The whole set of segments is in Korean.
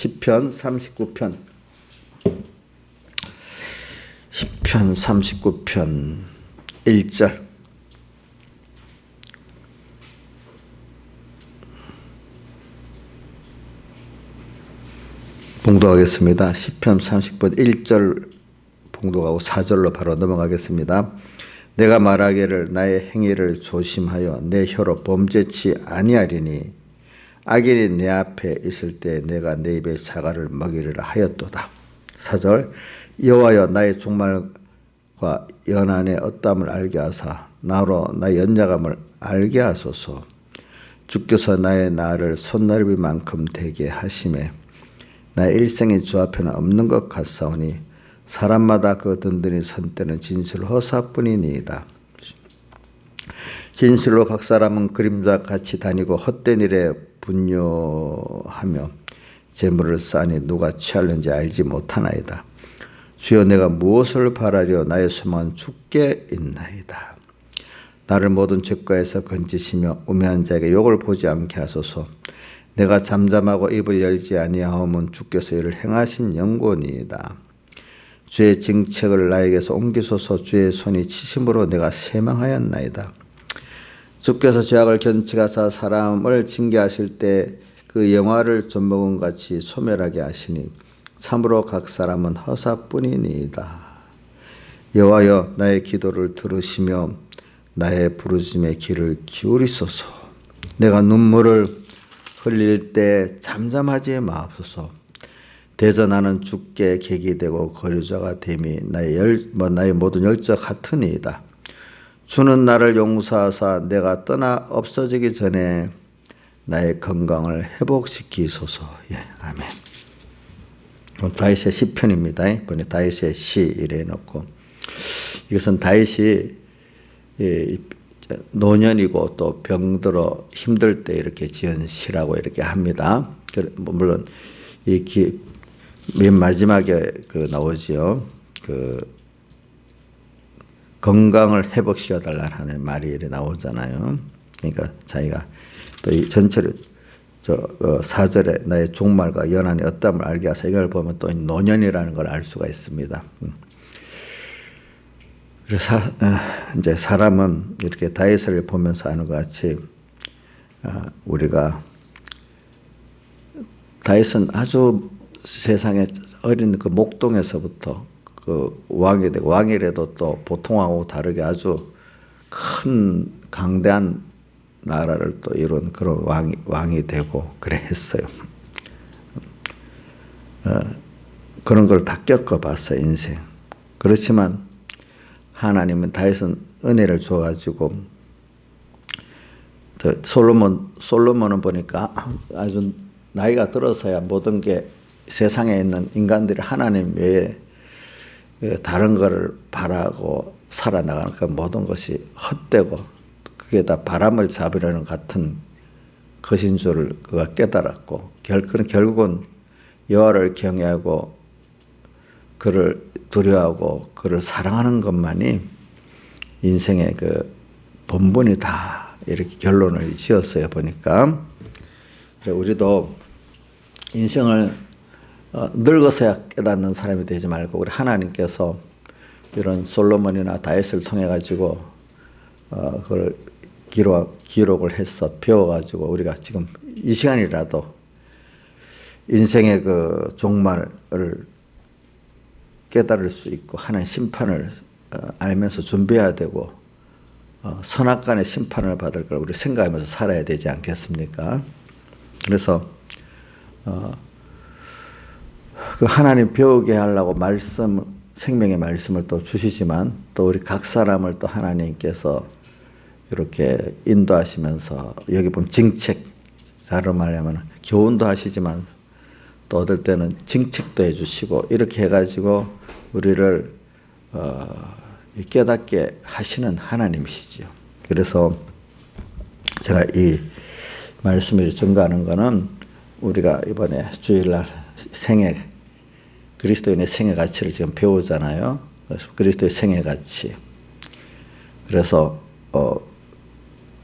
시편 39편. 시편 39편 1절. 봉독하겠습니다. 시편 30편 1절 봉독하고 4절로 바로 넘어가겠습니다. 내가 말하기를 나의 행위를 조심하여 내 혀로 범죄치 아니하리니 악인이 내 앞에 있을 때 내가 내 입에 자갈을 먹이리라 하였도다. 4절. 여호와여 나의 종말과 연한의 어떠함을 알게 하사 나로 나의 연약함을 알게 하소서. 주께서 나의 나를 손넓이만큼 되게 하심에 나의 일생이 주 앞에는 없는 것 같사오니 사람마다 그 든든히 선 때는 진실 허사뿐이니이다. 진실로 각 사람은 그림자같이 다니고 헛된 일에 분뇨하며 재물을 쌓으니 누가 취할는지 알지 못하나이다. 주여 내가 무엇을 바라려 나의 소망은 주께 있나이다. 나를 모든 죄과에서 건지시며 우매한 자에게 욕을 보지 않게 하소서. 내가 잠잠하고 입을 열지 아니하오면 주께서 이를 행하신 영원이다. 주의 징책을 나에게서 옮기소서. 주의 손이 치심으로 내가 쇠망하였나이다. 주께서 죄악을 견책하사 사람을 징계하실 때 그 영화를 젖먹은 같이 소멸하게 하시니 참으로 각 사람은 허사뿐이니이다. 여호와여 나의 기도를 들으시며 나의 부르심에 귀를 기울이소서. 내가 눈물을 흘릴 때 잠잠하지 마옵소서. 대전하는 주께 객이 되고 거류자가 됨이 나의 모든 열정 같으니이다. 주는 나를 용서하사 내가 떠나 없어지기 전에 나의 건강을 회복시키소서. 예, 아멘. 다윗의 시편입니다. 이번에 다윗의 시 이래 놓고 이것은 다윗이 노년이고 또 병들어 힘들 때 이렇게 지은 시라고 이렇게 합니다. 물론 맨 마지막에 나오지요. 건강을 회복시켜 달라는 말이 이렇게 나오잖아요. 그러니까 자기가 또 이 전체를 4절에 나의 종말과 연한이 어떠함을 알게 하사 이걸 보면 또 노년이라는 걸 알 수가 있습니다. 그래서 이제 사람은 이렇게 다윗을 보면서 아는 것 같이 우리가 다윗은 아주 세상에 어린 그 목동에서부터 그 왕이 되고 왕이라도 또 보통 왕하고 다르게 아주 큰 강대한 나라를 또 이룬 그런 왕이 되고 그래 했어요. 그런 걸 다 겪어봤어요, 인생. 그렇지만 하나님은 다윗은 은혜를 줘가지고 솔로몬은 보니까 아주 나이가 들어서야 모든 게 세상에 있는 인간들이 하나님 외에 다른 것을 바라고 살아나가는 그 모든 것이 헛되고 그게 다 바람을 잡으려는 같은 것인 줄을 그가 깨달았고 결국은 여호와를 경외하고 그를 두려워하고 그를 사랑하는 것만이 인생의 그 본분이다 이렇게 결론을 지었어요. 보니까 우리도 인생을 늙어서야 깨닫는 사람이 되지 말고 우리 하나님께서 이런 솔로몬이나 다윗을 통해 가지고 그걸 기록을 해서 배워가지고 우리가 지금 이 시간이라도 인생의 그 종말을 깨달을 수 있고 하나님 심판을 알면서 준비해야 되고 선악간의 심판을 받을 걸 우리 생각하면서 살아야 되지 않겠습니까? 그래서 그 하나님 배우게 하려고 생명의 말씀을 또 주시지만 또 우리 각 사람을 또 하나님께서 이렇게 인도하시면서 여기 보면 징책, 자로 말하면 교훈도 하시지만 또 어떨 때는 징책도 해주시고 이렇게 해가지고 우리를 깨닫게 하시는 하나님이시죠. 그래서 제가 이 말씀을 증거하는 것은 우리가 이번에 주일날 그리스도인의 생애 가치를 지금 배우잖아요. 그리스도의 생애 가치. 그래서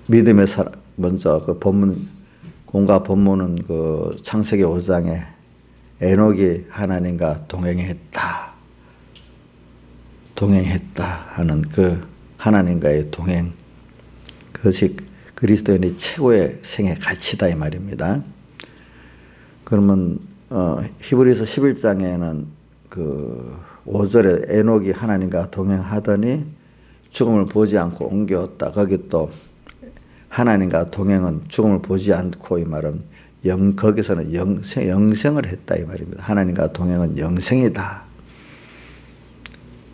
믿음의 먼저 그 본문 공과 본문은 그 창세기 5장에 에녹이 하나님과 동행했다 하는 그 하나님과의 동행, 그것이 그리스도인의 최고의 생애 가치다 이 말입니다. 그러면 히브리서 11장에는 그 5절에 에녹이 하나님과 동행하더니 죽음을 보지 않고 옮겨왔다. 거기 또 하나님과 동행은 죽음을 보지 않고, 이 말은 거기서는 영생을 했다 이 말입니다. 하나님과 동행은 영생이다.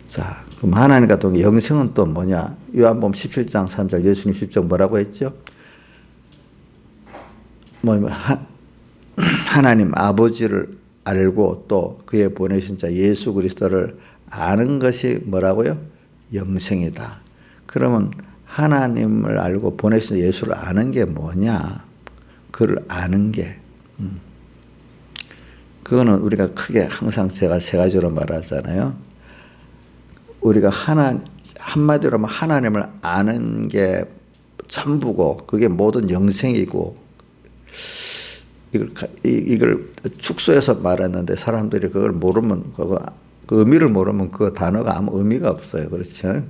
자, 그럼 하나님과 동행, 영생은 또 뭐냐? 요한복음 17장 3절 예수님 십적 뭐라고 했죠? 하나님 아버지를 알고 또 그의 보내신 자 예수 그리스도를 아는 것이 뭐라고요? 영생이다. 그러면 하나님을 알고 보내신 예수를 아는 게 뭐냐? 그를 아는 게, 그거는 우리가 크게 항상 제가 세 가지로 말하잖아요. 우리가 한마디로 하면 하나님을 아는 게 전부고, 그게 모든 영생이고, 이걸 축소해서 말했는데 사람들이 그걸 모르면, 그 의미를 모르면 그 단어가 아무 의미가 없어요. 그렇죠?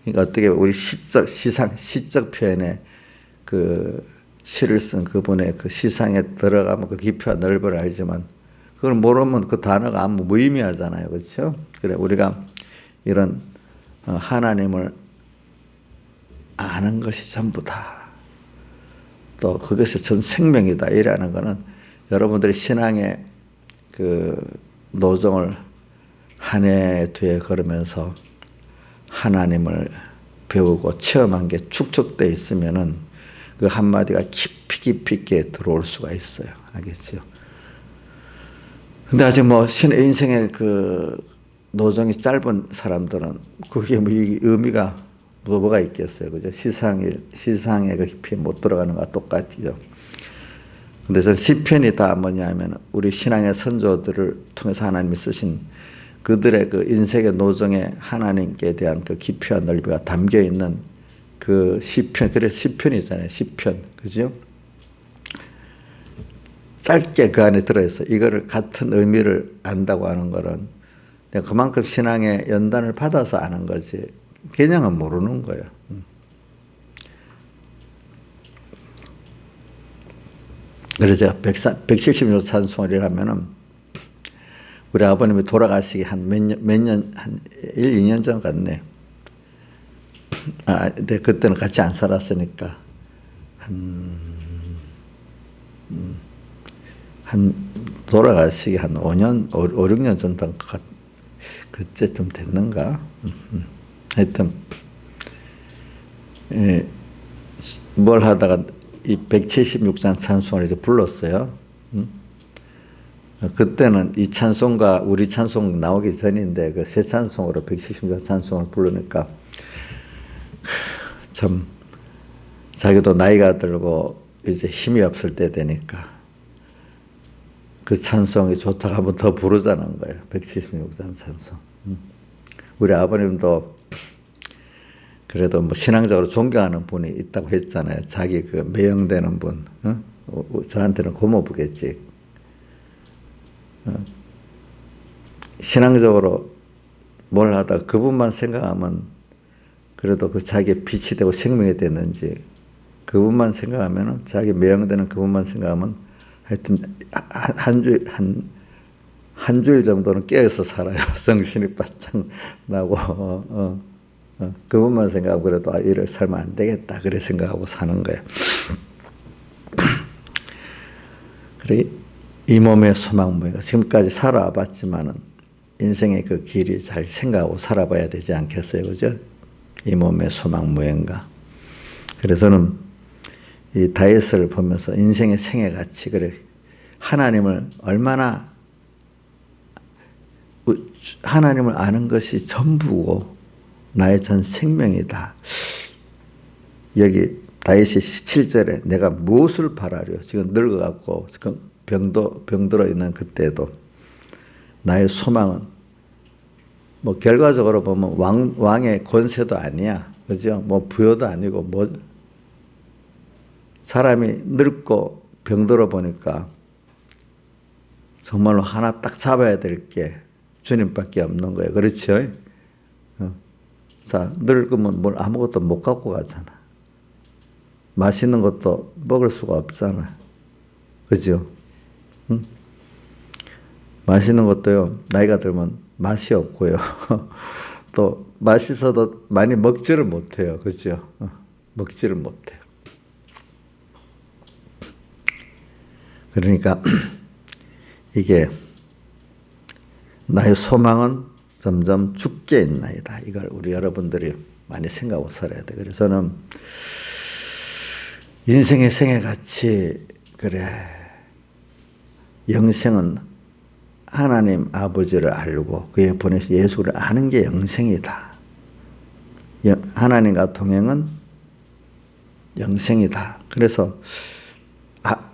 그러니까 어떻게 우리 시적 표현에 그 시를 쓴 그분의 그 시상에 들어가면 그 깊이와 넓이를 알지만 그걸 모르면 그 단어가 아무 무의미하잖아요. 그렇죠? 그래, 우리가 이런 하나님을 아는 것이 전부다. 또 그것이 전 생명이다. 이라는 것은 여러분들이 신앙의 그 노정을 한 해 뒤에 걸으면서 하나님을 배우고 체험한 게 축적되어 있으면은 그 한마디가 깊이 있게 들어올 수가 있어요. 알겠죠? 근데 아직 인생의 그 노정이 짧은 사람들은 그게 의미가 뭐가 있겠어요. 그죠? 시상에 그 깊이 못 들어가는 것과 똑같죠. 근데 전 시편이 다 뭐냐면 우리 신앙의 선조들을 통해서 하나님이 쓰신 그들의 그 인생의 노정에 하나님께 대한 그 깊이와 넓이가 담겨 있는 그 시편, 그래서 시편이잖아요. 시편. 그죠? 짧게 그 안에 들어있어. 이거를 같은 의미를 안다고 하는 거는 그만큼 신앙의 연단을 받아서 아는 거지. 그냥은 모르는 거예요. 그래서 제가 176 찬송을 하면은 우리 아버님이 돌아가시기 한 1, 2년 전 같네. 근데 그때는 같이 안 살았으니까 돌아가시기 한 5년, 5, 6년 전 그때쯤 됐는가? 하여튼 뭘 하다가 이 176장 찬송을 이제 불렀어요. 그때는 이 찬송과 우리 찬송 나오기 전인데 그 새 찬송으로 176장 찬송을 부르니까 참 자기도 나이가 들고 이제 힘이 없을 때 되니까 그 찬송이 좋다고 한번 더 부르자는 거예요. 176장 찬송. 우리 아버님도 그래도 신앙적으로 존경하는 분이 있다고 했잖아요. 자기 그 매형되는 분. 저한테는 고모부겠지. 신앙적으로 뭘 하다가 그분만 생각하면 그래도 그 자기의 빛이 되고 생명이 됐는지 그분만 생각하면 자기 매형되는 그분만 생각하면 하여튼 한 주일 정도는 깨어서 살아요. 정신이 바짝 나고 그분만 생각하고 그래도 이래 살면 안 되겠다 그래 생각하고 사는 거예요. 그래 이 몸의 소망 무예가 지금까지 살아봤지만은 인생의 그 길이 잘 생각하고 살아봐야 되지 않겠어요, 그죠? 이 몸의 소망 무예인가. 그래서는 이 다윗을 보면서 인생의 생애 가치, 그래 하나님을 얼마나 하나님을 아는 것이 전부고 나의 전 생명이다. 여기 다윗이 17절에 내가 무엇을 바라려? 지금 늙어갖고 지금 병들어 있는 그때도 나의 소망은 결과적으로 보면 왕의 권세도 아니야. 그죠? 부여도 아니고 사람이 늙고 병들어 보니까 정말로 하나 딱 잡아야 될 게 주님밖에 없는 거예요. 그렇죠? 자, 늙으면 뭘 아무것도 못 갖고 가잖아. 맛있는 것도 먹을 수가 없잖아. 그죠? 응? 맛있는 것도요, 나이가 들면 맛이 없고요. 또 맛있어도 많이 먹지를 못해요. 그죠? 먹지를 못해요. 그러니까 이게 나의 소망은 점점 죽게 있나이다. 이걸 우리 여러분들이 많이 생각하고 살아야 돼. 그래서 저는 인생의 생애같이 그래 영생은 하나님 아버지를 알고 그에 보내신 예수를 아는 게 영생이다. 하나님과 동행은 영생이다. 그래서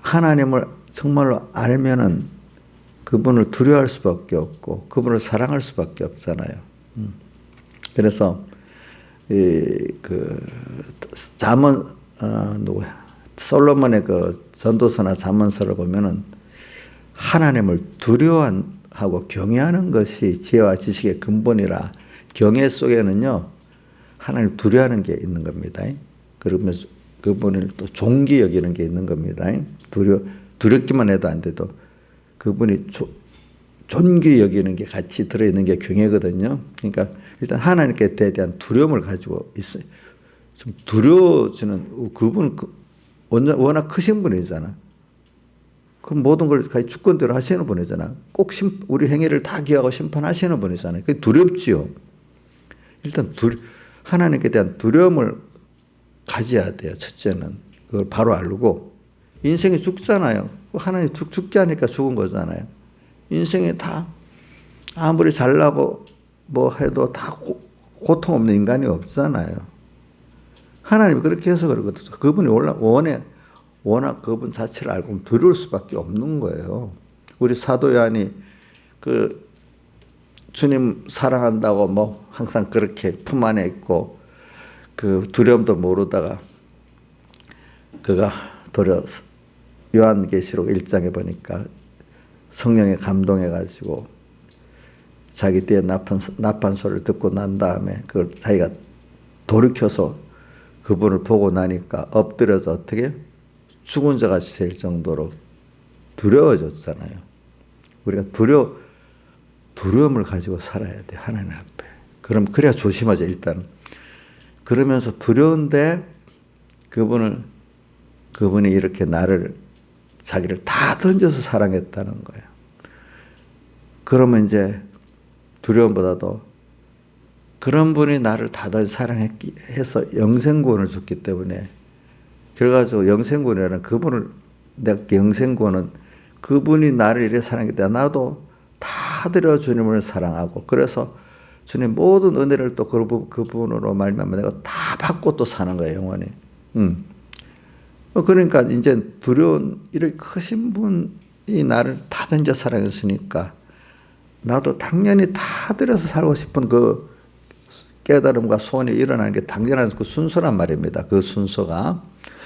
하나님을 정말로 알면은 그분을 두려워할 수밖에 없고 그분을 사랑할 수밖에 없잖아요. 그래서 잠언 누구야? 솔로몬의 그 전도서나 잠언서를 보면은 하나님을 두려워하고 경외하는 것이 지혜와 지식의 근본이라 경외 속에는요 하나님을 두려워하는 게 있는 겁니다. 그러면서 그분을 또 존귀 여기는 게 있는 겁니다. 두렵기만 해도 안 돼도 그분이 존귀 여기는 게 같이 들어있는 게 경외거든요. 그러니까 일단 하나님께 대한 두려움을 가지고 있어요. 좀 두려워지는 그분 워낙 크신 분이잖아. 그 모든 걸 주권대로 하시는 분이잖아. 꼭 우리 행위를 다 기하고 심판하시는 분이잖아요. 그게 두렵지요. 일단 하나님께 대한 두려움을 가져야 돼요. 첫째는 그걸 바로 알고 인생이 죽잖아요. 하나님 죽게 하니까 죽은 거잖아요. 인생이 다 아무리 잘나고 뭐 해도 다 고통 없는 인간이 없잖아요. 하나님이 그렇게 해서 그러거든요. 그분이 워낙 그분 자체를 알고 두려울 수밖에 없는 거예요. 우리 사도 요한이 그 주님 사랑한다고 뭐 항상 그렇게 품 안에 있고 그 두려움도 모르다가 그가 도려 요한계시록 1장에 보니까 성령에 감동해가지고 자기 뒤에 나팔 소리를 듣고 난 다음에 그걸 자기가 돌이켜서 그분을 보고 나니까 엎드려서 어떻게 죽은 자 같이 될 정도로 두려워졌잖아요. 우리가 두려움을 가지고 살아야 돼. 하나님 앞에. 그래야 조심하죠. 일단 그러면서 두려운데 그분이 이렇게 자기를 다 던져서 사랑했다는 거예요. 그러면 이제 두려움보다도 그런 분이 나를 다 사랑해서 영생구원을 줬기 때문에 결과적으로 영생구원이라는 내가 영생구원은 그분이 나를 이렇게 사랑했기 때문에 나도 다 드려 주님을 사랑하고 그래서 주님 모든 은혜를 또 그분으로 말미암아 내가 다 받고 또 사는 거예요. 영원히. 그러니까 이제 두려운 이렇게 크신 분이 나를 다 던져 사랑했으니까 나도 당연히 다 들여서 살고 싶은 그 깨달음과 소원이 일어나는 게 당연한 그 순서란 말입니다. 그 순서가.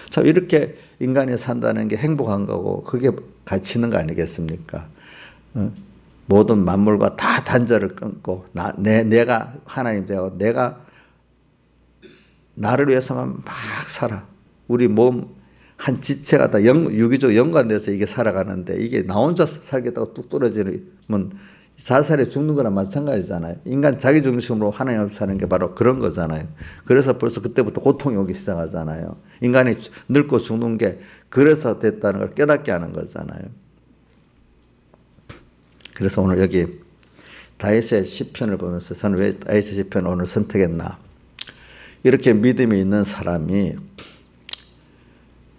참 이렇게 인간이 산다는 게 행복한 거고 그게 가치 있는 거 아니겠습니까? 모든 만물과 다 단절을 끊고 내가 하나님 되고 내가 나를 위해서만 막 살아. 우리 몸 한 지체가 다 유기적 연관돼서 이게 살아가는데 이게 나 혼자 살겠다고 뚝 떨어지면 자살에 죽는 거랑 마찬가지잖아요. 인간 자기 중심으로 하나님 앞에 사는 게 바로 그런 거잖아요. 그래서 벌써 그때부터 고통이 오기 시작하잖아요. 인간이 늙고 죽는 게 그래서 됐다는 걸 깨닫게 하는 거잖아요. 그래서 오늘 여기 다윗의 시편을 보면서 저는 왜 다윗의 시편을 오늘 선택했나. 이렇게 믿음이 있는 사람이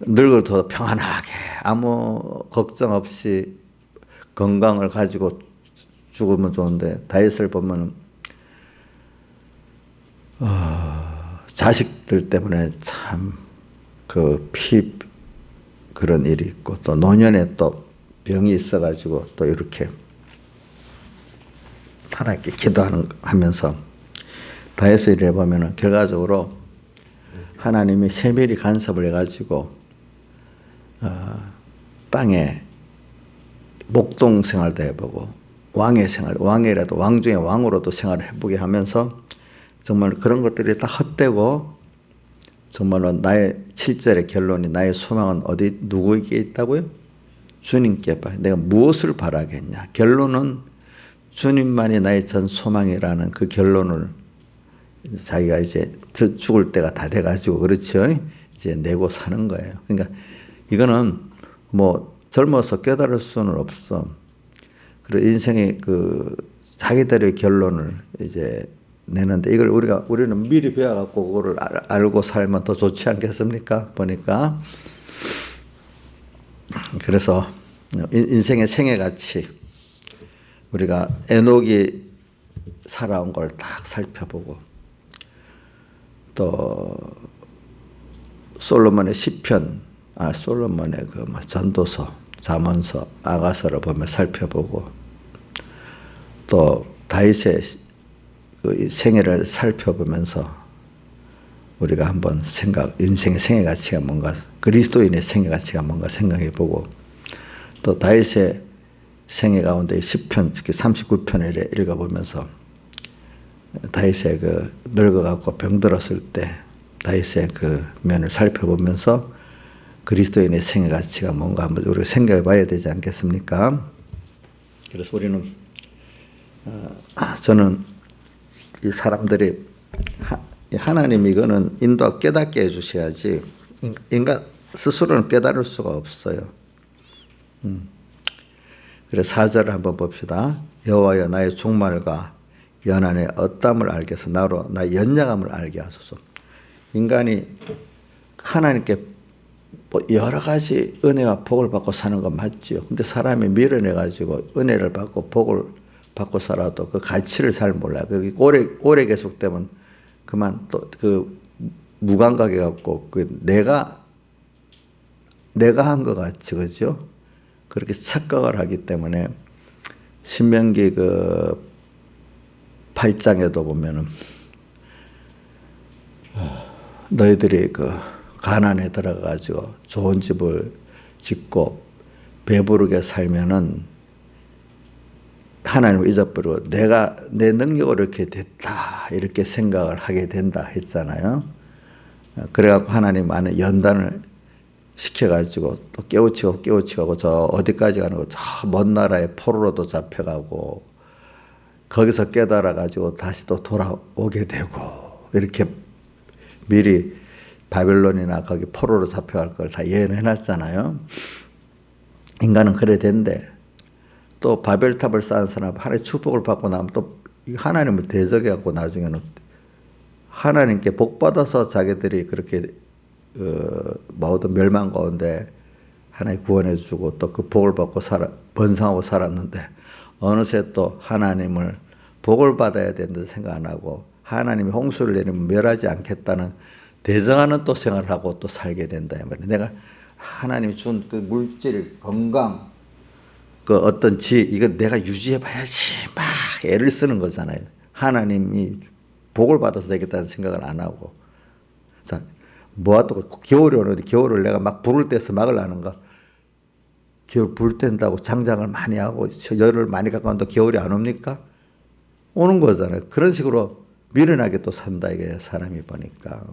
늙어도 평안하게 아무 걱정 없이 건강을 가지고 죽으면 좋은데 다윗을 보면 자식들 때문에 참 그런 일이 있고 또 노년에 또 병이 있어가지고 또 이렇게 하나님께 기도하면서 다윗의 일을 해보면 결과적으로 하나님이 세밀히 간섭을 해가지고 땅에 목동 생활도 해보고 왕의 생활, 왕이라도 왕 중에 왕으로도 생활을 해보게 하면서 정말 그런 것들이 다 헛되고 정말로 나의 7절의 결론이 나의 소망은 어디 누구에게 있다고요? 주님께 봐. 내가 무엇을 바라겠냐? 결론은 주님만이 나의 전 소망이라는 그 결론을 자기가 이제 죽을 때가 다 돼가지고 그렇죠? 이제 내고 사는 거예요. 그러니까 이거는 뭐 젊어서 깨달을 수는 없어. 그리고 인생의 그 자기들의 결론을 이제 내는데 이걸 우리는 미리 배워갖고 그거를 알고 살면 더 좋지 않겠습니까? 보니까. 그래서 인생의 생애같이 우리가 에녹이 살아온 걸 딱 살펴보고 또 솔로몬의 시편, 솔로몬의 그 전도서, 잠언서, 아가서를 보며 살펴보고 또 다윗의 그 생애를 살펴보면서 우리가 한번 인생의 생애 가치가 뭔가, 그리스도인의 생애 가치가 뭔가 생각해보고 또 다윗의 생애 가운데 시편 특히 39편을 읽어보면서 다윗의 그 늙어갖고 병들었을 때 다윗의 그 면을 살펴보면서 그리스도인의 생애 가치가 뭔가 한번 우리가 생각해봐야 되지 않겠습니까? 그래서 우리는 저는 이 사람들이 하나님 이거는 인도하고 깨닫게 해주셔야지 인간 스스로는 깨달을 수가 없어요. 그래서 4절을 한번 봅시다. 여호와여 나의 종말과 연한의 어땀을 알게 해서 나로 나의 연약함을 알게 하소서. 인간이 하나님께 여러 가지 은혜와 복을 받고 사는 건 맞지요. 근데 사람이 밀어내가지고 은혜를 받고 복을 받고 살아도 그 가치를 잘 몰라요. 그게 오래 계속되면 그만 또 그 무감각해 갖고 그 내가 한 것 같이, 그죠? 그렇게 착각을 하기 때문에 신명기 그 8장에도 보면은 너희들이 그 가나안에 들어가가지고 좋은 집을 짓고 배부르게 살면은 하나님을 잊어버리고 내가 내 능력으로 이렇게 됐다 이렇게 생각을 하게 된다 했잖아요. 그래갖고 하나님 안에 연단을 시켜가지고 또 깨우치고 저 어디까지 가는 거 저 먼 나라의 포로로도 잡혀가고 거기서 깨달아가지고 다시 또 돌아오게 되고 이렇게 미리 바벨론이나 거기 포로로 잡혀갈 걸 다 예언해놨잖아요. 인간은 그래 된대. 또 바벨탑을 쌓은 사람 하나님의 축복을 받고 나면 또 하나님을 대적해갖고 나중에는 하나님께 복받아서 자기들이 그렇게 모든 멸망 가운데 하나님 구원해주고 또 그 복을 받고 번성하고 살았는데 어느새 또 하나님을 복을 받아야 된다는 생각 안 하고 하나님이 홍수를 내리면 멸하지 않겠다는 대정하는 또 생활을 하고 또 살게 된다. 내가 하나님이 준 그 물질, 건강, 그 어떤 이거 내가 유지해봐야지 막 애를 쓰는 거잖아요. 하나님이 복을 받아서 되겠다는 생각을 안 하고. 자, 또 겨울이 오는데 겨울을 내가 막 불을 떼서 막으려는가? 겨울 불 뗀다고 장장을 많이 하고 열을 많이 갖고 간다고 겨울이 안 옵니까? 오는 거잖아요. 그런 식으로 미련하게 또 산다 이게 사람이 보니까.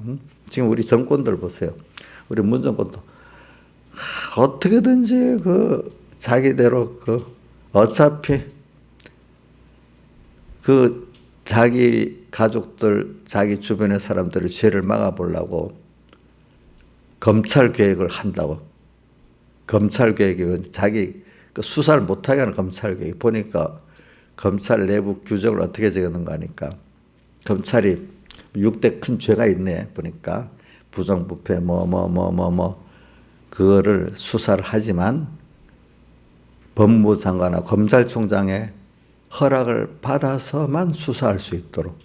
지금 우리 정권들 보세요. 우리 문정권도 어떻게든지 그 자기대로 그 어차피 그 자기 가족들, 자기 주변의 사람들의 죄를 막아보려고 검찰 개혁을 한다고. 검찰 개혁이면 자기 그 수사를 못하게 하는 검찰 개혁. 보니까 검찰 내부 규정을 어떻게 정하는가 하니까 검찰이 6대 큰 죄가 있네 보니까 부정부패 그거를 수사를 하지만 법무장관과 검찰총장의 허락을 받아서만 수사할 수 있도록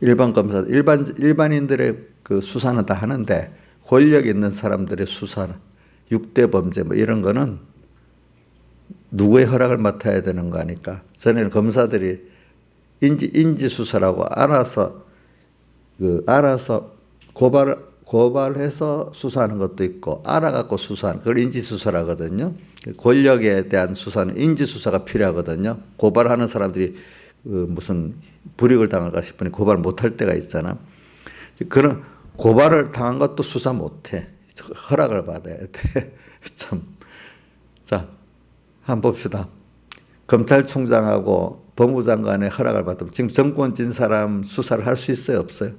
일반 검사, 일반인들의 그 수사는 다 하는데 권력 있는 사람들의 수사는 6대 범죄 이런 거는 누구의 허락을 맡아야 되는 거 아니까. 전에는 검사들이 인지 수사라고 알아서 고발을 고발해서 수사하는 것도 있고 알아갖고 수사하는 그걸 인지수사라거든요. 권력에 대한 수사는 인지수사가 필요하거든요. 고발하는 사람들이 무슨 불이익을 당할까 싶으니 고발 못할 때가 있잖아. 그런 고발을 당한 것도 수사 못해. 허락을 받아야 돼. 참. 자, 한번 봅시다. 검찰총장하고 법무장관의 허락을 받으면 지금 정권 진 사람 수사를 할 수 있어요, 없어요?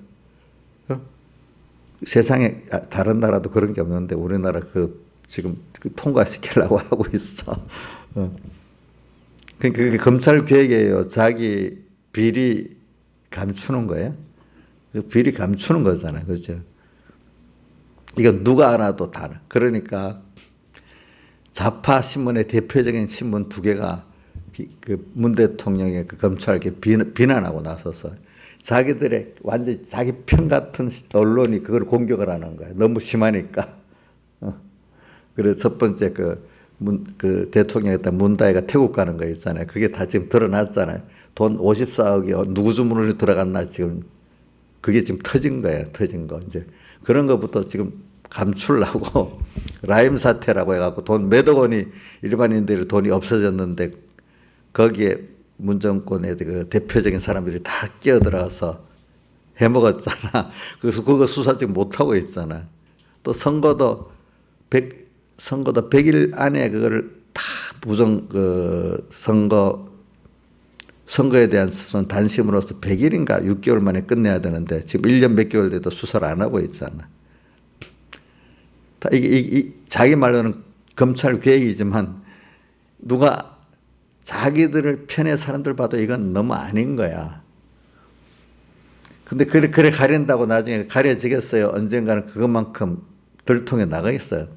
세상에 다른 나라도 그런 게 없는데 우리나라 지금 통과시키려고 하고 있어. 그게 검찰 계획이에요. 자기 비리 감추는 거예요. 비리 감추는 거잖아요, 그죠? 이거 누가 알아도 다. 그러니까 좌파 신문의 대표적인 신문 두 개가 문 대통령의 검찰을 비난하고 나서서 자기들의 완전 자기 편 같은 언론이 그걸 공격을 하는 거예요. 너무 심하니까. 그래서 첫 번째 대통령이었던 문다이가 태국 가는 거 있잖아요. 그게 다 지금 드러났잖아요. 돈 54억이 누구 주문으로 들어갔나 지금 그게 지금 터진 거예요. 터진 거. 이제 그런 것부터 지금 감추려고 라임 사태라고 해갖고 돈 몇억 원이 일반인들의 돈이 없어졌는데 거기에 문정권의 그 대표적인 사람들이 다 끼어들어가서 해먹었잖아. 그래서 그거 수사 지금 못하고 있잖아. 또 선거도 100일 안에 그거를 다 선거에 대한 단심으로서 100일인가 6개월 만에 끝내야 되는데 지금 1년 몇 개월 돼도 수사를 안 하고 있잖아. 자기 말로는 검찰 계획이지만 누가 자기들을 편의 사람들 봐도 이건 너무 아닌 거야. 근데 그래 가린다고 나중에 가려지겠어요. 언젠가는 그것만큼 들통에 나가겠어요.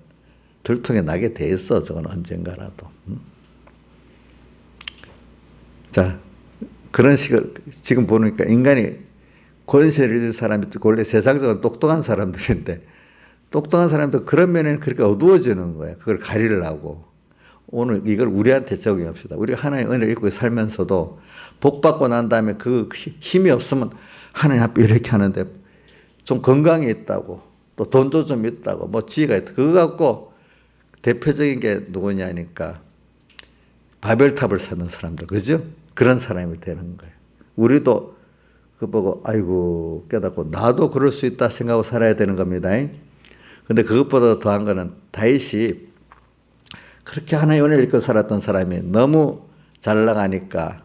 들통에 나게 돼 있어. 저건 언젠가라도. 자, 그런 식으로 지금 보니까 인간이 권세를 잃은 사람이 원래 세상적으로 똑똑한 사람들인데 똑똑한 사람도 그런 면에는 그렇게 어두워지는 거야. 그걸 가리려고. 오늘 이걸 우리한테 적용합시다. 우리가 하나님의 은혜를 입고 살면서도 복 받고 난 다음에 그 힘이 없으면 하나님 앞에 이렇게 하는데 좀 건강이 있다고 또 돈도 좀 있다고 뭐 지혜가 있다. 그거 갖고 대표적인 게 누구냐니까 바벨탑을 사는 사람들. 그죠? 그런 사람이 되는 거예요. 우리도 그거 보고 아이고 깨닫고 나도 그럴 수 있다 생각하고 살아야 되는 겁니다. 근데 그것보다 더한 거는 다윗이 그렇게 하나의 은혜를 입고 살았던 사람이 너무 잘 나가니까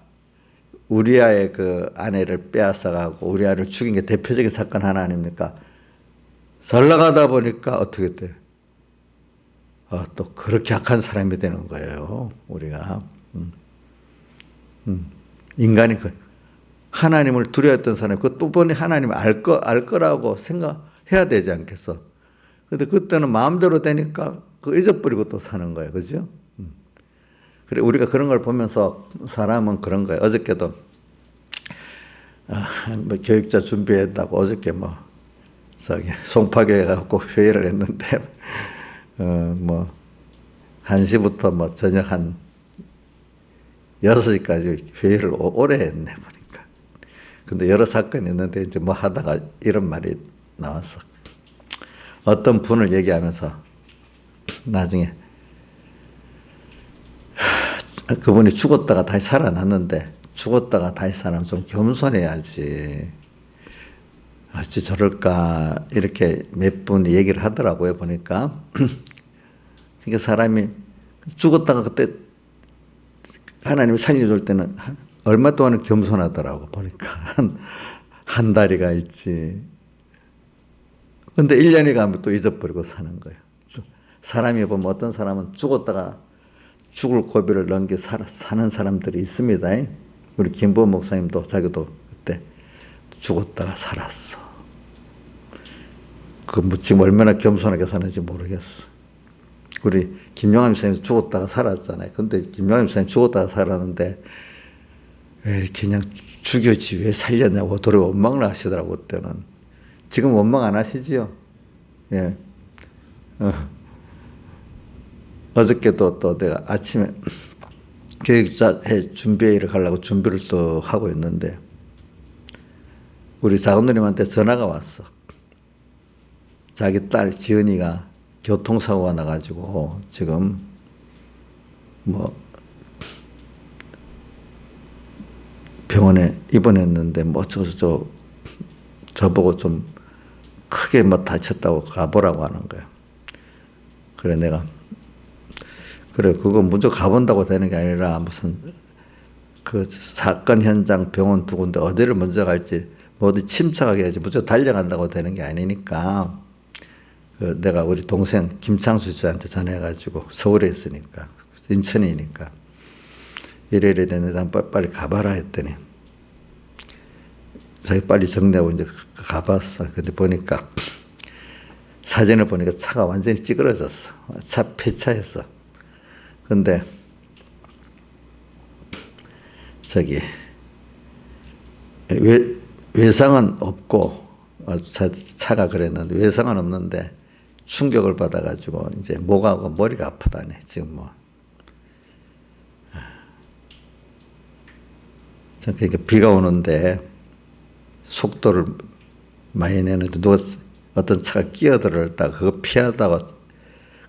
우리아의 그 아내를 빼앗아가고 우리아를 죽인 게 대표적인 사건 하나 아닙니까? 잘 나가다 보니까 어떻게 돼? 또 그렇게 악한 사람이 되는 거예요. 우리가. 인간이 하나님을 두려워했던 사람이 또 보니 하나님을 알 거라고 생각해야 되지 않겠어? 근데 그때는 마음대로 되니까 잊어버리고 또 사는 거예요. 그죠? 그래, 우리가 그런 걸 보면서 사람은 그런 거예요. 어저께도, 뭐 교육자 준비했다고 어저께 송파교회 가고 회의를 했는데, 1시부터 저녁 한 6시까지 회의를 오래 했네, 보니까. 근데 여러 사건이 있는데, 이제 하다가 이런 말이 나왔어. 어떤 분을 얘기하면서, 나중에 그분이 죽었다가 다시 살아났는데 죽었다가 다시 살아나면 좀 겸손해야지. 어찌 저럴까 이렇게 몇 분 얘기를 하더라고요. 보니까 그러니까 사람이 죽었다가 그때 하나님이 살려줄 때는 얼마 동안은 겸손하더라고. 보니까 한 달이 갈지. 근데 1년이 가면 또 잊어버리고 사는 거예요. 사람이 보면 어떤 사람은 죽었다가 죽을 고비를 넘겨 사는 사람들이 있습니다. 우리 김보 목사님도 자기도 그때 죽었다가 살았어. 지금 얼마나 겸손하게 사는지 모르겠어. 우리 김용환 목사님 죽었다가 살았잖아요. 근데 김용환 목사님 죽었다가 살았는데 그냥 죽였지 왜 살렸냐고 도리 원망을 하시더라고 그때는. 지금 원망 안 하시지요? 예. 어저께도 또 내가 아침에 교육자회 준비회의를 가려고 준비를 또 하고 있는데 우리 작은 누님한테 전화가 왔어. 자기 딸 지은이가 교통사고가 나가지고 지금 뭐 병원에 입원했는데 뭐 어쩌고저쩌고 저보고 좀 크게 뭐 다쳤다고 가보라고 하는 거예요. 그래 내가 그래 그거 먼저 가본다고 되는 게 아니라 무슨 그 사건 현장 병원 두 군데 어디를 먼저 갈지 뭐 어디 침착하게 해야지 먼저 달려간다고 되는 게 아니니까 그 내가 우리 동생 김창수 씨한테 전해가지고 서울에 있으니까 인천이니까 이래 됐는데 빨리 가봐라 했더니 자기 빨리 정리하고 이제 가봤어. 근데 보니까 사진을 보니까 차가 완전히 찌그러졌어. 차 폐차했어. 근데 저기 외상은 없고 차가 그랬는데 외상은 없는데 충격을 받아가지고 이제 목하고 머리가 아프다네 지금 뭐. 그러니까 비가 오는데 속도를 많이 내는데 누가 어떤 차가 끼어들었다가 그거 피하다가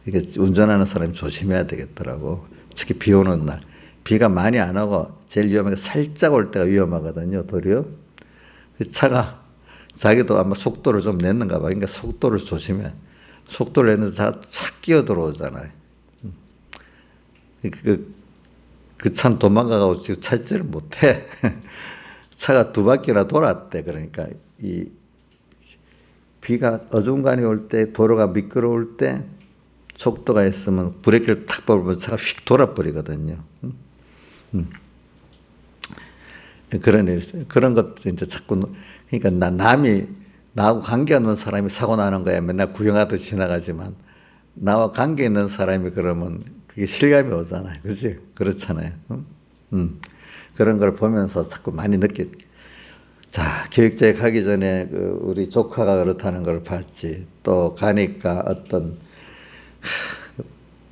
이게 운전하는 사람이 조심해야 되겠더라고. 특히 비 오는 날 비가 많이 안 오고 제일 위험한 게 살짝 올 때가 위험하거든요. 도리어 그 차가 자기도 아마 속도를 좀 냈는가 봐. 그러니까 속도를 조심해. 속도를 냈는데 차가 착 끼어 들어오잖아요. 그 차는 도망가고 지금 찾지를 못해. 차가 두 바퀴나 돌았대. 그러니까 이 비가 어중간히 올 때 도로가 미끄러울 때 속도가 있으면 브레이크를 탁 밟으면 차가 휙 돌아버리거든요. 그런 일 있어요. 그런 것도 이제 자꾸 그러니까 남이 나하고 관계 없는 사람이 사고 나는 거야 맨날 구경하듯 지나가지만 나와 관계 있는 사람이 그러면 그게 실감이 오잖아요. 그렇지? 그렇잖아요. 그런 걸 보면서 자꾸 많이 자, 교육자에 가기 전에 그 우리 조카가 그렇다는 걸 봤지. 또 가니까 어떤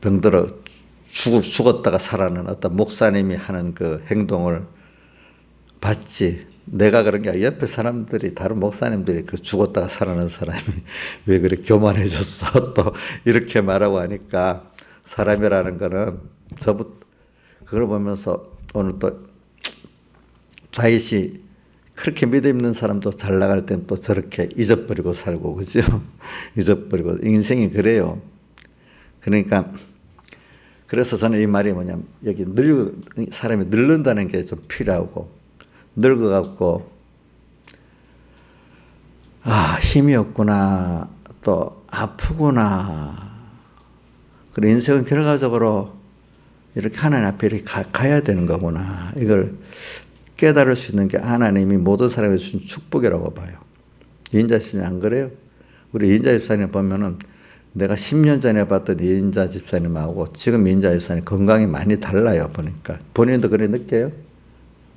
병들어 죽었다가 살아는 어떤 목사님이 하는 그 행동을 봤지. 내가 그런 게 아니라 옆에 사람들이 다른 목사님들이 그 죽었다가 살아난 사람이 왜 그렇게 교만해졌어 또 이렇게 말하고 하니까 사람이라는 거는 그걸 보면서 오늘 또 다윗이 그렇게 믿음 있는 사람도 잘 나갈 땐 또 저렇게 잊어버리고 살고 그죠? 잊어버리고 인생이 그래요. 그러니까 그래서 저는 이 말이 뭐냐면 여기 사람이 늙는다는 게 좀 필요하고 늙어갖고 힘이 없구나 또 아프구나 그리고 인생은 결과적으로 이렇게 하나님 앞에 이렇게 가야 되는 거구나 이걸 깨달을 수 있는 게 하나님이 모든 사람에게 주신 축복이라고 봐요. 이인자 집사님 안 그래요? 우리 이인자 집사님 보면은 내가 10년 전에 봤던 이인자 집사님하고 지금 이인자 집사님 건강이 많이 달라요. 보니까 본인도 그래 느껴요?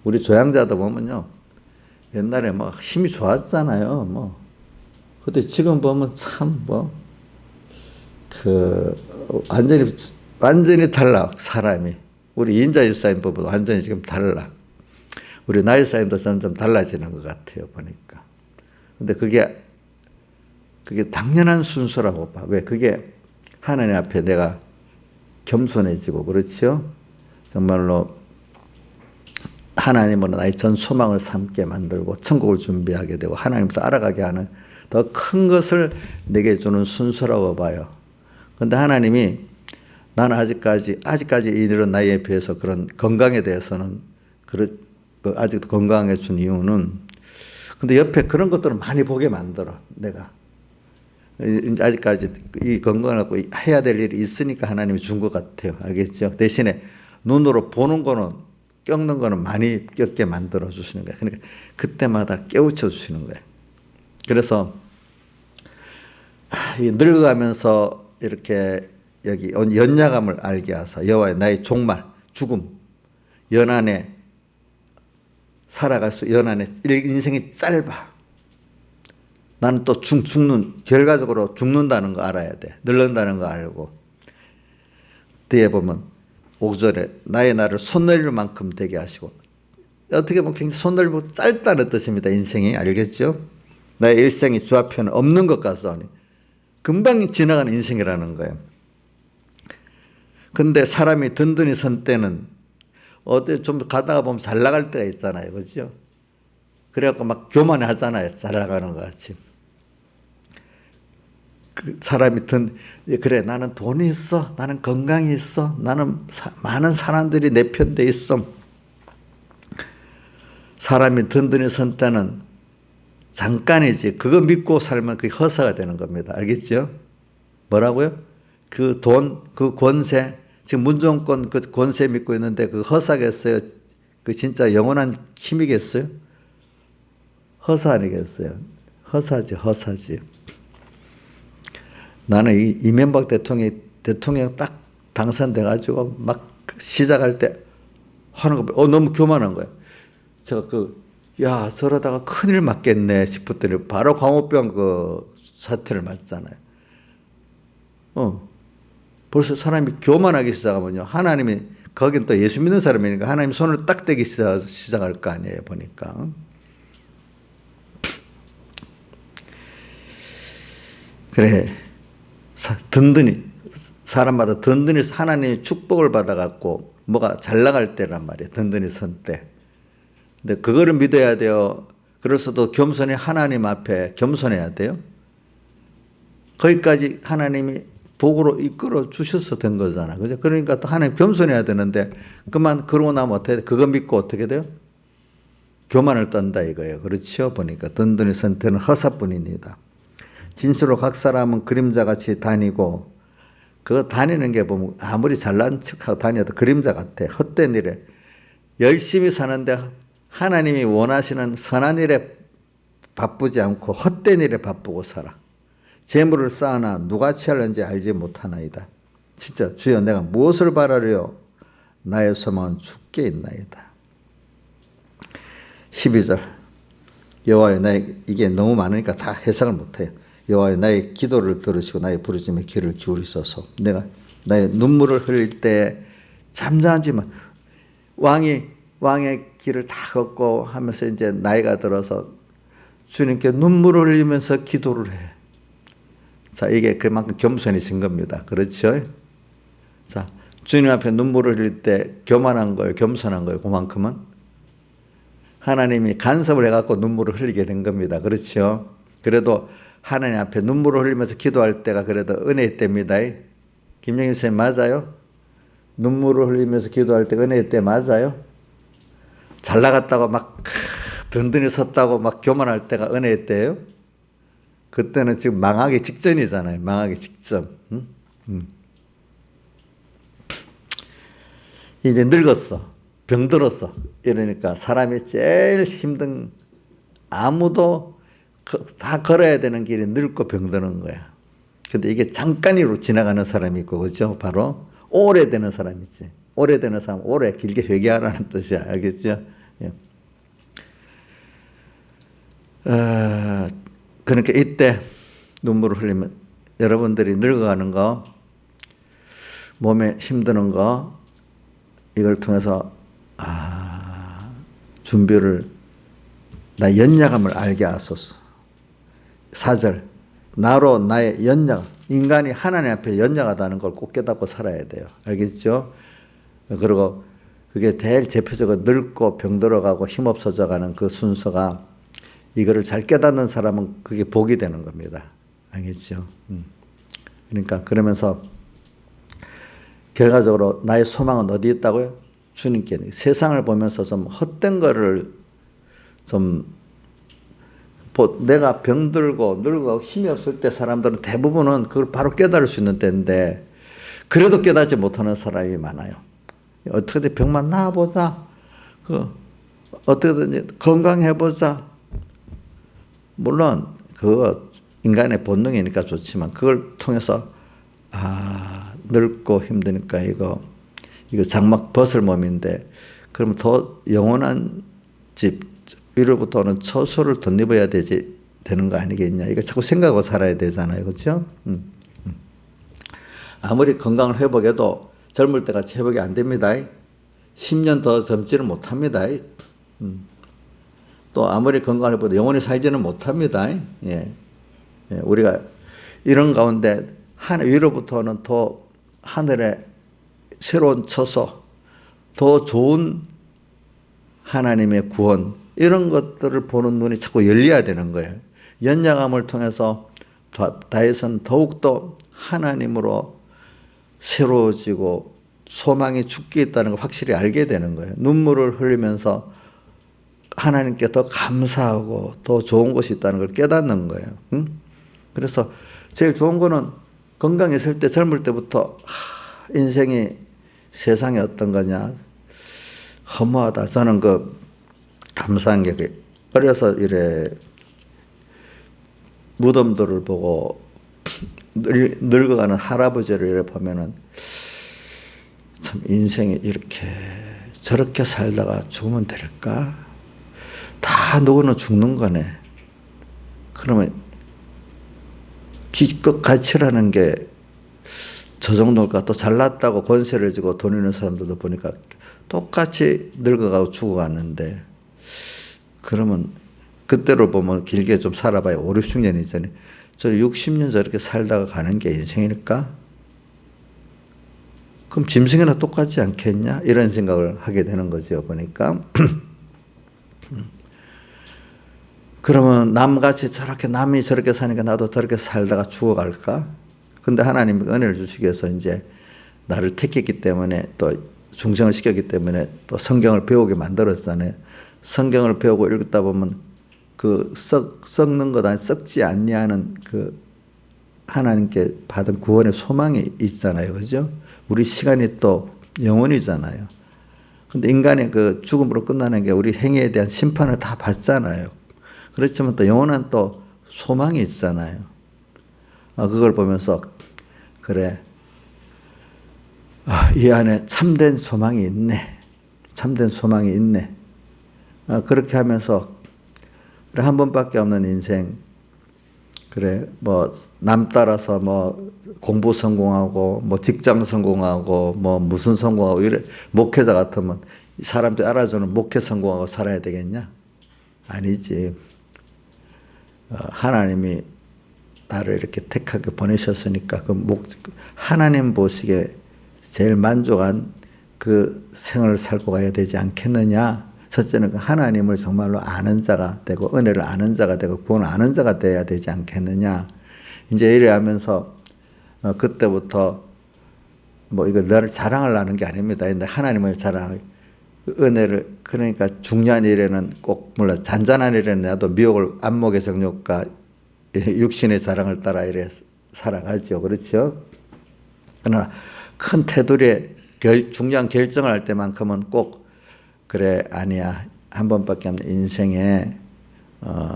우리 조양자도 보면요 옛날에 뭐 힘이 좋았잖아요. 뭐 근데 지금 보면 참 완전히 달라 사람이. 우리 이인자 집사님 보면 완전히 지금 달라. 우리 나이 사님도 점점 달라지는 것 같아요, 보니까. 근데 그게 당연한 순서라고 봐. 왜? 그게 하나님 앞에 내가 겸손해지고, 그렇죠? 정말로 하나님으로 나의 전 소망을 삼게 만들고, 천국을 준비하게 되고, 하나님도 알아가게 하는 더 큰 것을 내게 주는 순서라고 봐요. 근데 하나님이 나는 아직까지 이런 나이에 비해서 그런 건강에 대해서는 아직도 건강해 준 이유는 근데 옆에 그런 것들을 많이 보게 만들어 내가 아직까지 이 건강을 갖고 해야 될 일이 있으니까 하나님이 준 것 같아요. 알겠죠? 대신에 눈으로 보는 거는 꺾는 거는 많이 꺾게 만들어 주시는 거예요. 그러니까 그때마다 깨우쳐 주시는 거예요. 그래서 늙어가면서 이렇게 여기 연약함을 알게 하사 여호와의 나의 종말 죽음 연한에 살아갈 수 연한에 인생이 짧아. 나는 또 결과적으로 죽는다는 거 알아야 돼. 늙는다는 거 알고. 뒤에 보면 5절에 나의 날을 손놀릴 만큼 되게 하시고 어떻게 보면 굉장히 손놀리고 짧다는 뜻입니다. 인생이 알겠죠? 나의 일생이 주 앞에는 없는 것 같사오니 금방 지나가는 인생이라는 거예요. 근데 사람이 든든히 선 때는 어디 좀 가다가 보면 잘 나갈 때가 있잖아요. 그죠? 그래갖고 막 교만해 하잖아요. 잘 나가는 것 같이. 그 사람이 그래, 나는 돈이 있어. 나는 건강이 있어. 나는 많은 사람들이 내 편돼 있어. 사람이 든든히 선 때는 잠깐이지. 그거 믿고 살면 그게 허사가 되는 겁니다. 알겠죠? 뭐라고요? 그 돈, 그 권세, 지금 문정권 그 권세 믿고 있는데 그 허사겠어요? 그 진짜 영원한 힘이겠어요? 허사 아니겠어요? 허사지, 허사지. 나는 이명박 대통령 딱 당선돼가지고 막 시작할 때 하는 거, 너무 교만한 거예요. 제가 야, 저러다가 큰일 맞겠네 싶었더니 바로 광우병 그 사태를 맞잖아요. 벌써 사람이 교만하기 시작하면요. 하나님이, 거긴 또 예수 믿는 사람이니까 하나님 손을 딱 대기 시작할 거 아니에요, 보니까. 그래. 든든히, 사람마다 든든히 하나님의 축복을 받아갖고 뭐가 잘 나갈 때란 말이에요. 든든히 선 때. 근데 그거를 믿어야 돼요. 그래서도 겸손히 하나님 앞에 겸손해야 돼요. 거기까지 하나님이 복으로 이끌어 주셔서 된 거잖아. 그죠? 그러니까 또 하나님 겸손해야 되는데, 그러고 나면 어떻게 돼? 그거 믿고 어떻게 돼요? 교만을 떤다 이거예요. 그렇죠? 보니까 든든히 선 때는 허사뿐입니다. 진실로 각 사람은 그림자같이 다니고, 그거 다니는 게 보면 아무리 잘난 척하고 다녀도 그림자 같아. 헛된 일에. 열심히 사는데 하나님이 원하시는 선한 일에 바쁘지 않고 헛된 일에 바쁘고 살아. 재물을 쌓으나 누가 취할는지 알지 못하나이다. 진짜 주여, 내가 무엇을 바라려? 나의 소망은 주께 있나이다. 12절. 여호와여, 나의, 이게 너무 많으니까 다 해석을 못해요. 여호와여, 나의 기도를 들으시고 나의 부르짖음에 귀를 기울이소서. 내가 나의 눈물을 흘릴 때 잠잠하지만, 왕의 길을 다 걷고 하면서 이제 나이가 들어서 주님께 눈물을 흘리면서 기도를 해. 자, 이게 그만큼 겸손이신 겁니다. 그렇죠? 자, 주님 앞에 눈물을 흘릴 때 교만한 거예요? 겸손한 거예요? 그만큼은? 하나님이 간섭을 해갖고 눈물을 흘리게 된 겁니다. 그렇죠? 그래도 하나님 앞에 눈물을 흘리면서 기도할 때가 그래도 은혜의 때입니다. 김영임 선생님 맞아요? 눈물을 흘리면서 기도할 때 은혜의 때 맞아요? 잘 나갔다고 막 든든히 섰다고 막 교만할 때가 은혜의 때예요? 그때는 지금 망하기 직전이잖아요. 망하기 직전. 이제 늙었어. 병들었어. 이러니까 사람이 제일 힘든, 아무도 다 걸어야 되는 길이 늙고 병드는 거야. 근데 이게 잠깐으로 지나가는 사람이 있고, 그죠? 바로 오래되는 사람이지. 오래되는 사람, 오래 길게 회개하라는 뜻이야. 알겠죠? 예. 그러니까 이때 눈물을 흘리면 여러분들이 늙어가는 거, 몸에 힘드는 거, 이걸 통해서 준비를, 나 연약함을 알게 하소서. 4절. 나로 나의 연약, 인간이 하나님 앞에 연약하다는 걸 꼭 깨닫고 살아야 돼요. 알겠죠? 그리고 그게 제일 대표적으로 늙고 병들어가고 힘없어져 가는 그 순서가, 이거를 잘 깨닫는 사람은 그게 복이 되는 겁니다. 알겠죠? 그러니까 그러면서 결과적으로 나의 소망은 어디 있다고요? 주님께. 세상을 보면서 좀 헛된 거를 좀, 내가 병들고 늙고 힘이 없을 때 사람들은 대부분은 그걸 바로 깨달을 수 있는 때인데, 그래도 깨닫지 못하는 사람이 많아요. 어떻게든 병만 나아보자. 어떻게든 건강해보자. 물론 그거 인간의 본능이니까 좋지만, 그걸 통해서 늙고 힘드니까 이거 장막 벗을 몸인데, 그러면 더 영원한 집 위로부터 오는 처소를 덧입어야 되는 거 아니겠냐. 이거 자꾸 생각하고 살아야 되잖아요. 그렇죠? 아무리 건강을 회복해도 젊을 때 같이 회복이 안 됩니다. 10년 더 젊지는 못합니다. 또 아무리 건강을 해도 영원히 살지는 못합니다. 예. 우리가 이런 가운데 위로부터는 더 하늘에 새로운 처소, 더 좋은 하나님의 구원, 이런 것들을 보는 눈이 자꾸 열려야 되는 거예요. 연약함을 통해서 다윗은 더욱더 하나님으로 새로워지고 소망이 죽게 있다는 걸 확실히 알게 되는 거예요. 눈물을 흘리면서 하나님께 더 감사하고 더 좋은 것이 있다는 걸 깨닫는 거예요. 그래서 제일 좋은 거는 건강했을 때, 젊을 때부터 인생이 세상에 어떤 거냐, 허무하다. 저는 감사한 게 어려서 이래 무덤들을 보고 늙어가는 할아버지를 이래 보면은 참 인생이 이렇게 저렇게 살다가 죽으면 될까? 다 누구는 죽는 거네. 그러면 기껏 가치라는 게 저 정도일까? 또 잘났다고 권세를 지고 돈 있는 사람들도 보니까 똑같이 늙어가고 죽어갔는데, 그러면 그때로 보면 길게 좀 살아봐야 5, 60년이잖아요. 저 60년 저렇게 살다가 가는 게 인생일까? 그럼 짐승이나 똑같지 않겠냐? 이런 생각을 하게 되는 거죠, 보니까. 그러면 남같이 남이 저렇게 사니까 나도 저렇게 살다가 죽어갈까? 근데 하나님이 은혜를 주시기 위해서 이제 나를 택했기 때문에, 또 중생을 시켰기 때문에 또 성경을 배우게 만들었잖아요. 성경을 배우고 읽다 보면 썩는 것 아니 썩지 않냐는 하나님께 받은 구원의 소망이 있잖아요. 그죠? 우리 시간이 또 영원이잖아요. 근데 인간의 죽음으로 끝나는 게 우리 행위에 대한 심판을 다 받잖아요. 그렇지만 또 영원한 또 소망이 있잖아요. 그걸 보면서 그래, 이 안에 참된 소망이 있네. 참된 소망이 있네. 그렇게 하면서 그래, 한 번밖에 없는 인생, 그래 남 따라서 공부 성공하고 직장 성공하고 무슨 성공하고 이래, 목회자 같으면 사람들이 알아주는 목회 성공하고 살아야 되겠냐? 아니지. 하나님이 나를 이렇게 택하게 보내셨으니까 하나님 보시기에 제일 만족한 생을 살고 가야 되지 않겠느냐? 첫째는 하나님을 정말로 아는 자가 되고, 은혜를 아는 자가 되고, 구원을 아는 자가 되어야 되지 않겠느냐? 이제 이래 하면서 그때부터 이거 너를 자랑을 하는 게 아닙니다. 근데 하나님을 은혜를, 그러니까 중요한 일에는 꼭, 물론 잔잔한 일에는 나도 미혹을, 안목의 정욕과 육신의 자랑을 따라 이래 살아가죠. 그렇죠? 그러나 큰 테두리에 중요한 결정을 할 때만큼은 꼭, 그래, 아니야, 한 번밖에 없는 인생에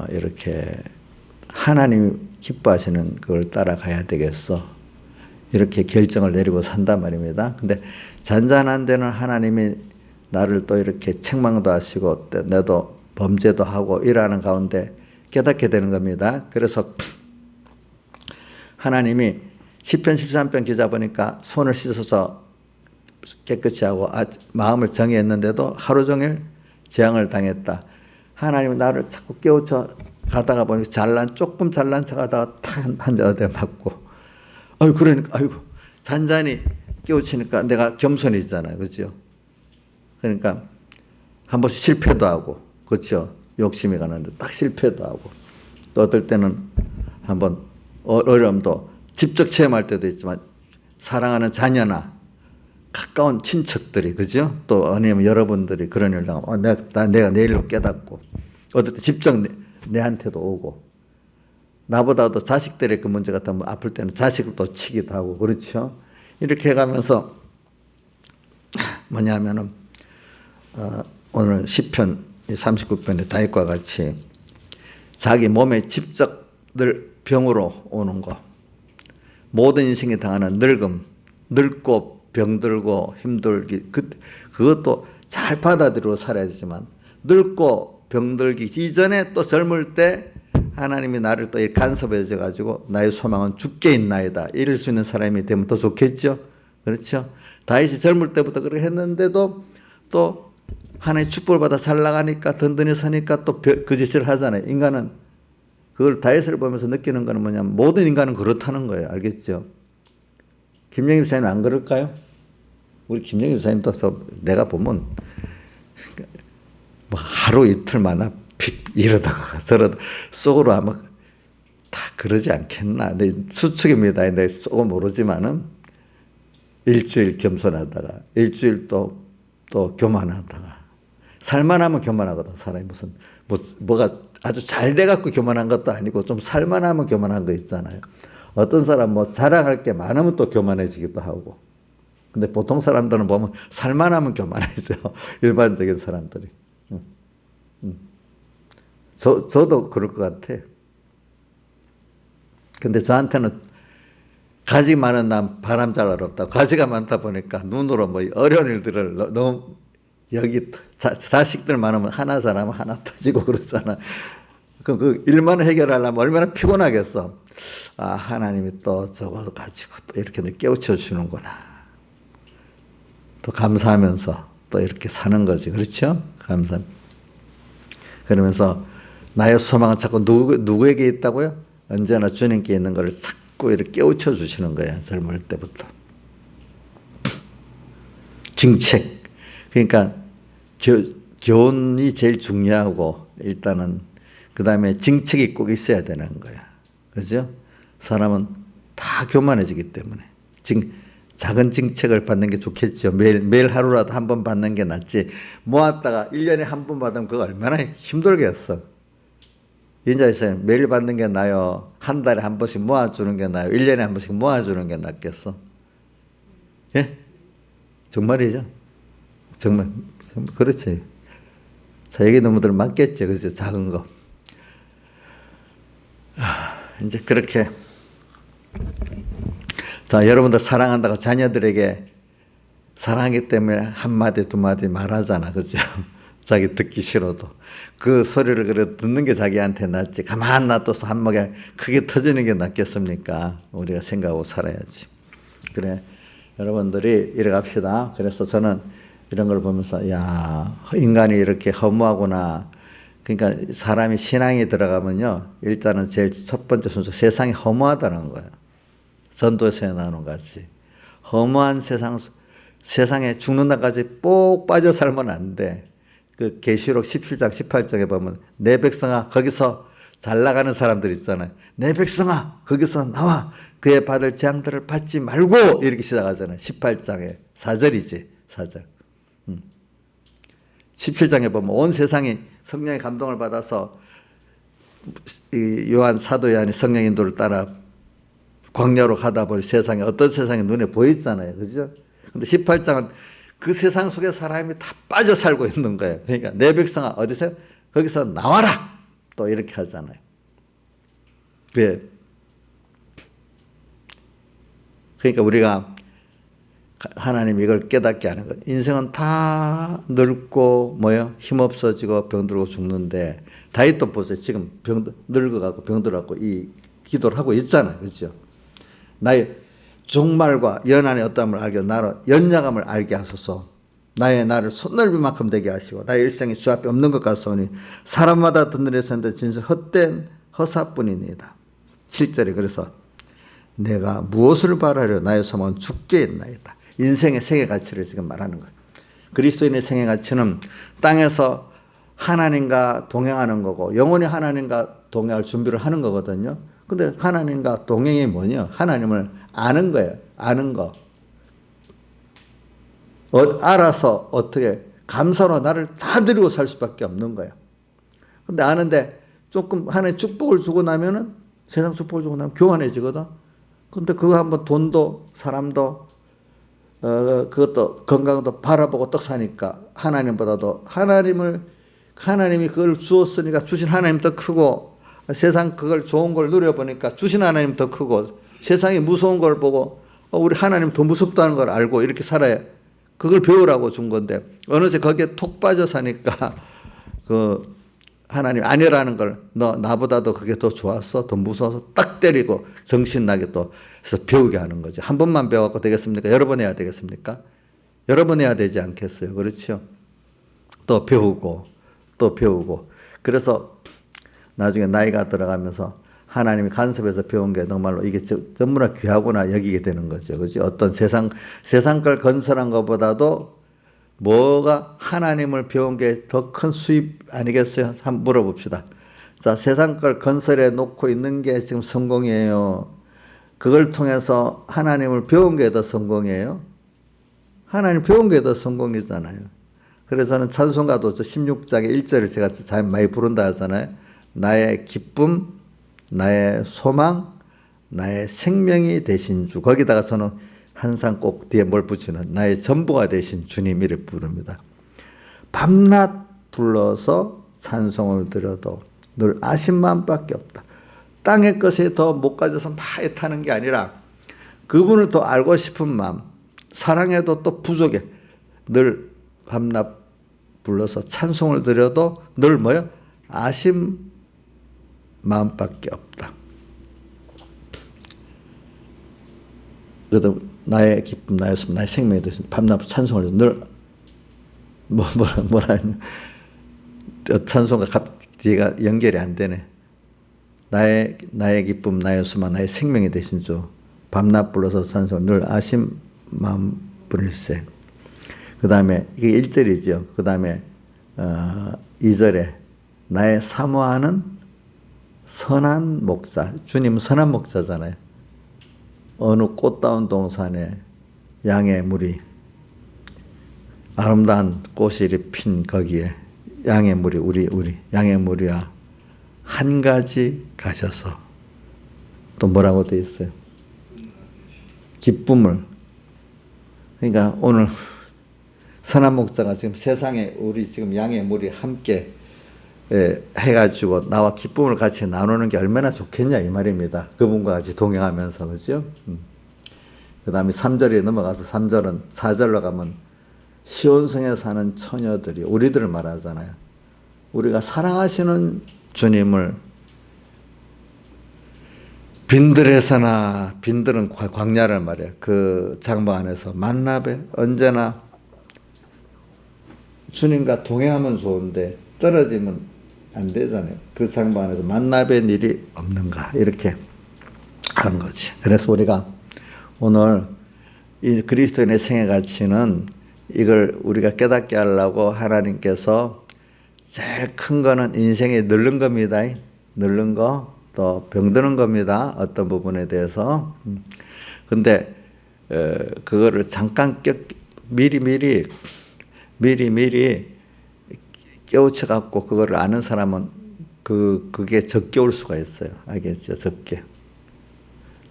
이렇게 하나님이 기뻐하시는 그걸 따라가야 되겠어. 이렇게 결정을 내리고 산단 말입니다. 근데 잔잔한 데는 하나님이 나를 또 이렇게 책망도 하시고 내도 범죄도 하고 일하는 가운데 깨닫게 되는 겁니다. 그래서 하나님이 시편 13편 기자 보니까 손을 씻어서 깨끗이 하고 마음을 정의했는데도 하루 종일 재앙을 당했다. 하나님은 나를 자꾸 깨우쳐 가다가 보니까 조금 잘난 척 하다가 탁 한 대 얻어 맞고, 그러니까 잔잔히 깨우치니까 내가 겸손이 있잖아요. 그렇죠? 그러니까 한 번씩 실패도 하고, 그렇죠? 욕심이 가는데 딱 실패도 하고, 또 어떨 때는 한번 어려움도 직접 체험할 때도 있지만, 사랑하는 자녀나 가까운 친척들이, 그죠? 또 아니면 여러분들이 그런 일을 당하면 내가 내 일로 깨닫고, 어떨 때 직접 내한테도 오고, 나보다도 자식들의 그 문제 같으면 아플 때는 자식을 또 치기도 하고, 그렇죠? 이렇게 해가면서 뭐냐면은 오늘 시편 39편의 다윗과 같이 자기 몸에 직접 늘 병으로 오는 거, 모든 인생이 당하는 늙고 병들고 힘들기, 그것도 잘 받아들이고 살아야 되지만, 늙고 병들기 이전에 또 젊을 때 하나님이 나를 또 간섭해 줘가지고 나의 소망은 주께 있나이다, 이럴 수 있는 사람이 되면 더 좋겠죠. 그렇죠? 다윗이 젊을 때부터 그렇게 했는데도 또 하나님의 축복을 받아 잘 나가니까, 든든히 사니까 또 그 짓을 하잖아요. 인간은 그걸 다윗을 보면서 느끼는 거는 뭐냐면 모든 인간은 그렇다는 거예요. 알겠죠? 김영일 사님은 안 그럴까요? 우리 김영일 사님도 내가 보면 뭐 하루 이틀마다 이러다가 저러다 속으로 아마 다 그러지 않겠나. 내 수측입니다. 내 속은 모르지만은 일주일 겸손하다가 일주일 또 교만하다가 살만하면 교만하거든. 사람이 무슨 뭐가 아주 잘 돼갖고 교만한 것도 아니고 좀 살만하면 교만한 거 있잖아요. 어떤 사람 뭐 자랑할 게 많으면 또 교만해지기도 하고. 근데 보통 사람들은 보면 살만하면 교만해져. 일반적인 사람들이. 저도 그럴 것 같아. 근데 저한테는 가지 많은 난 바람 잘 알았다. 가지가 많다 보니까 눈으로 뭐 어려운 일들을 너무 여기 자식들 많으면 하나 잘하면 하나 터지고 그러잖아. 그 일만 해결하려면 얼마나 피곤하겠어. 아, 하나님이 또 저거 가지고 또 이렇게 깨우쳐 주는구나. 또 감사하면서 또 이렇게 사는 거지. 그렇죠? 감사. 그러면서 나의 소망은 자꾸 누구에게 있다고요? 언제나 주님께 있는 것을 자꾸 이렇게 깨우쳐 주시는 거야. 젊을 때부터. 정책. 그러니까 교훈이 제일 중요하고 일단은 그 다음에 정책이 꼭 있어야 되는 거야. 그죠? 사람은 다 교만해지기 때문에 작은 정책을 받는 게 좋겠죠. 매일 하루라도 한 번 받는 게 낫지. 모았다가 1년에 한 번 받으면 그거 얼마나 힘들겠어. 인자에서는 매일 받는 게 나아요? 한 달에 한 번씩 모아주는 게 나아요? 1년에 한 번씩 모아주는 게 낫겠어? 예? 정말이죠? 정말 그렇지. 자, 여기 놈들 많겠죠. 그죠? 작은 거. 이제 그렇게. 자, 여러분들 사랑한다고 자녀들에게 사랑하기 때문에 한마디 두마디 말하잖아. 그죠? 자기 듣기 싫어도. 그 소리를 그래 듣는 게 자기한테 낫지. 가만 놔둬서 한몫에 크게 터지는 게 낫겠습니까? 우리가 생각하고 살아야지. 그래. 여러분들이 이래 갑시다. 그래서 저는 이런 걸 보면서 야, 인간이 이렇게 허무하구나. 그러니까 사람이 신앙이 들어가면요. 일단은 제일 첫 번째 순서 세상이 허무하다는 거예요. 전도서에 나오는 같이. 허무한 세상에 죽는 날까지 꼭 빠져 살면 안 돼. 그 계시록 17장 18장에 보면 내 백성아 거기서 잘 나가는 사람들 있잖아요. 내 백성아 거기서 나와 그의 받을 재앙들을 받지 말고 이렇게 시작하잖아요. 18장에 4절이지 4절. 17장에 보면 온 세상이 성령의 감동을 받아서 이 사도 요한이 성령 인도를 따라 광야로 가다 보니 세상에 어떤 세상이 눈에 보였잖아요. 그죠? 근데 18장은 그 세상 속에 사람이 다 빠져 살고 있는 거예요. 그러니까 내 백성아 어디서 거기서 나와라 또 이렇게 하잖아요. 왜? 그러니까 우리가 하나님 이걸 깨닫게 하는 거예요. 인생은 다 늙고 힘없어지고 병들고 죽는데 다윗도 보세요. 지금 늙어가고 병들어가고 이 기도를 하고 있잖아요. 그렇죠? 나의 종말과 연한의 어떠함을 알게 나로 연약함을 알게 하소서. 나를 손넓이만큼 되게 하시고 나의 일생이 주 앞에 없는 것 같사오니 사람마다 듣는 데서 하는데 진짜 헛된 허사뿐이니이다. 7절에 그래서 내가 무엇을 바라려 나의 소망은 죽게 있나이다. 인생의 생애 가치를 지금 말하는 거예요. 그리스도인의 생애 가치는 땅에서 하나님과 동행하는 거고 영원히 하나님과 동행할 준비를 하는 거거든요. 근데 하나님과 동행이 뭐냐? 하나님을 아는 거예요. 아는 거. 알아서 어떻게 감사로 나를 다 드리고 살 수밖에 없는 거예요. 근데 아는데 조금 하나의 축복을 주고 나면은 세상 축복을 주고 나면 교만해지거든. 근데 그거 한번 돈도 사람도 그것도 건강도 바라보고 떡 사니까 하나님보다도 하나님이 그걸 주었으니까 주신 하나님 더 크고 세상 그걸 좋은 걸 누려보니까 주신 하나님 더 크고 세상이 무서운 걸 보고 우리 하나님 더 무섭다는 걸 알고 이렇게 살아야 그걸 배우라고 준 건데 어느새 거기에 톡 빠져 사니까 그 하나님 아니라는 걸 너 나보다도 그게 더 좋았어 더 무서워서 딱 때리고 정신나게 또 해서 배우게 하는 거지. 한 번만 배워갖고 되겠습니까? 여러 번 해야 되겠습니까? 여러 번 해야 되지 않겠어요? 그렇죠? 또 배우고 그래서 나중에 나이가 들어가면서 하나님이 간섭해서 배운 게 정말로 이게 전부나 귀하구나 여기게 되는 거죠. 그렇지? 어떤 세상 걸 건설한 것보다도 뭐가 하나님을 배운 게 더 큰 수입 아니겠어요? 한번 물어봅시다. 자, 세상 걸 건설해 놓고 있는 게 지금 성공이에요. 그걸 통해서 하나님을 배운 게 더 성공이에요. 하나님 배운 게 더 성공이잖아요. 그래서는 찬송가도 저 16장의 1절을 제가 잘 많이 부른다 하잖아요. 나의 기쁨, 나의 소망, 나의 생명이 되신 주. 거기다가 저는 항상 꼭 뒤에 뭘 붙이는 나의 전부가 되신 주님 이를 부릅니다. 밤낮 불러서 찬송을 드려도 늘 아신 마음밖에 없다. 땅의 것에 더 못 가져서 막 애타는 게 아니라 그분을 더 알고 싶은 마음, 사랑해도 또 부족해. 늘 밤낮 불러서 찬송을 드려도 늘 뭐요? 아심 마음밖에 없다. 그래도 나의 기쁨, 나의 숨, 나의 생명이 되신 밤낮 찬송을 늘 뭐라 했냐? 찬송과 뒤가 연결이 안 되네. 나의 기쁨, 나의 소망, 나의 생명이 되신 주. 밤낮 불러서 찬송 늘 아심 마음 부릴세. 그 다음에 이게 1절이죠. 그 다음에 2절에 나의 사모하는 선한 목자. 주님은 선한 목자잖아요. 어느 꽃다운 동산에 양의 무리, 아름다운 꽃이 핀 거기에 양의 무리, 우리 양의 무리와 한 가지 가셔서 또 뭐라고 되어 있어요? 기쁨을. 그러니까 오늘 선한 목자가 지금 세상에 우리 지금 양의 무리 함께 해가지고 나와 기쁨을 같이 나누는 게 얼마나 좋겠냐 이 말입니다. 그분과 같이 동행하면서. 그죠? 그 다음에 3절에 넘어가서 3절은 4절로 가면 시온성에 사는 처녀들이 우리들을 말하잖아요. 우리가 사랑하시는 주님을 빈들은 광야를 말이에요. 그 장막 안에서 만나배 언제나 주님과 동행하면 좋은데 떨어지면 안 되잖아요. 그 장막 안에서 만나뵐 일이 없는가 이렇게 하는 거지. 그래서 우리가 오늘 이 그리스도인의 생애 가치는 이걸 우리가 깨닫게 하려고 하나님께서 제일 큰 거는 인생에 늙는 겁니다. 늙는 거, 또 병드는 겁니다. 어떤 부분에 대해서. 근데 그거를 잠깐 미리 깨우쳐 갖고 그거를 아는 사람은 그게 적게 올 수가 있어요. 알겠죠? 적게.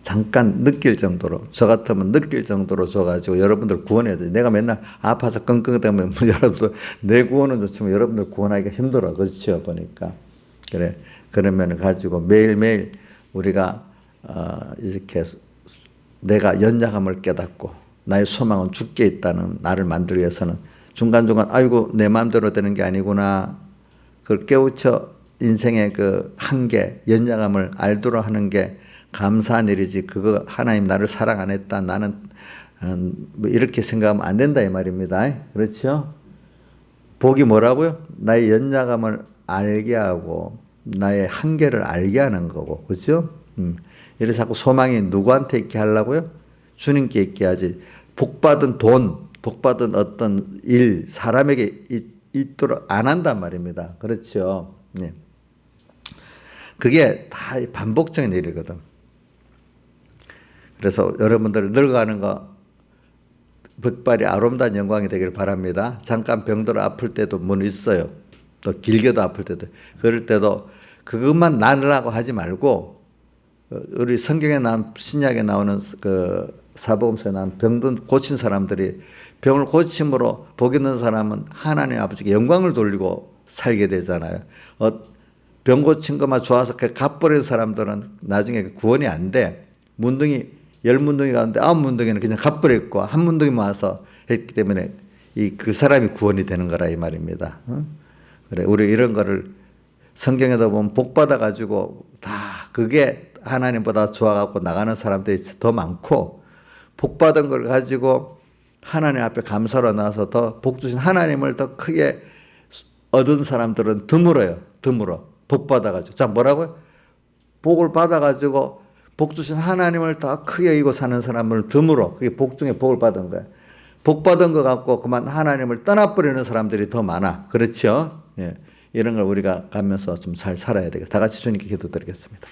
잠깐 느낄 정도로, 저 같으면 느낄 정도로 줘가지고 여러분들 구원해야 돼. 내가 맨날 아파서 끙끙대면 여러분들 내 구원은 좋지만 여러분들 구원하기가 힘들어. 그렇죠? 보니까. 그래. 그러면 가지고 매일매일 우리가 이렇게 내가 연약함을 깨닫고 나의 소망은 주께 있다는 나를 만들기 위해서는 중간중간 아이고 내 마음대로 되는 게 아니구나. 그걸 깨우쳐 인생의 그 한계, 연약함을 알도록 하는 게 감사한 일이지. 그거 하나님 나를 사랑 안 했다. 나는 뭐 이렇게 생각하면 안 된다 이 말입니다. 그렇죠? 복이 뭐라고요? 나의 연약함을 알게 하고 나의 한계를 알게 하는 거고. 그렇죠? 이래서 자꾸 소망이 누구한테 있게 하려고요? 주님께 있게 하지. 복받은 돈, 복받은 어떤 일, 사람에게 있도록 안 한단 말입니다. 그렇죠? 네. 그게 다 반복적인 일이거든. 그래서 여러분들 늙어가는 거 백발이 아름다운 영광이 되기를 바랍니다. 잠깐 병들어 아플 때도 뭐 있어요. 또 길게도 아플 때도. 그럴 때도 그것만 나으려고 하지 말고 우리 성경에 나온 신약에 나오는 그 사복음서에 나온 병든 고친 사람들이 병을 고침으로 복 있는 사람은 하나님 아버지께 영광을 돌리고 살게 되잖아요. 병 고친 것만 좋아서 갚버린 사람들은 나중에 구원이 안 돼. 문둥이 10문둥이 가운데 9문둥이는 그냥 갚버렸고 한 문둥이만 와서 했기 때문에 그 사람이 구원이 되는 거라 이 말입니다. 그래 우리 이런 거를 성경에도 보면 복 받아 가지고 다 그게 하나님보다 좋아갖고 나가는 사람들이 더 많고 복 받은 걸 가지고 하나님 앞에 감사로 나와서 더 복 주신 하나님을 더 크게 얻은 사람들은 드물어요. 드물어. 복 받아가지고. 자, 뭐라고요? 복을 받아가지고 복 주신 하나님을 더 크게 여기고 사는 사람을 드물어. 그게 복 중에 복을 받은 거야. 복 받은 것 같고 그만 하나님을 떠나버리는 사람들이 더 많아. 그렇죠? 예. 이런 걸 우리가 가면서 좀 잘 살아야 되겠다. 다 같이 주님께 기도드리겠습니다.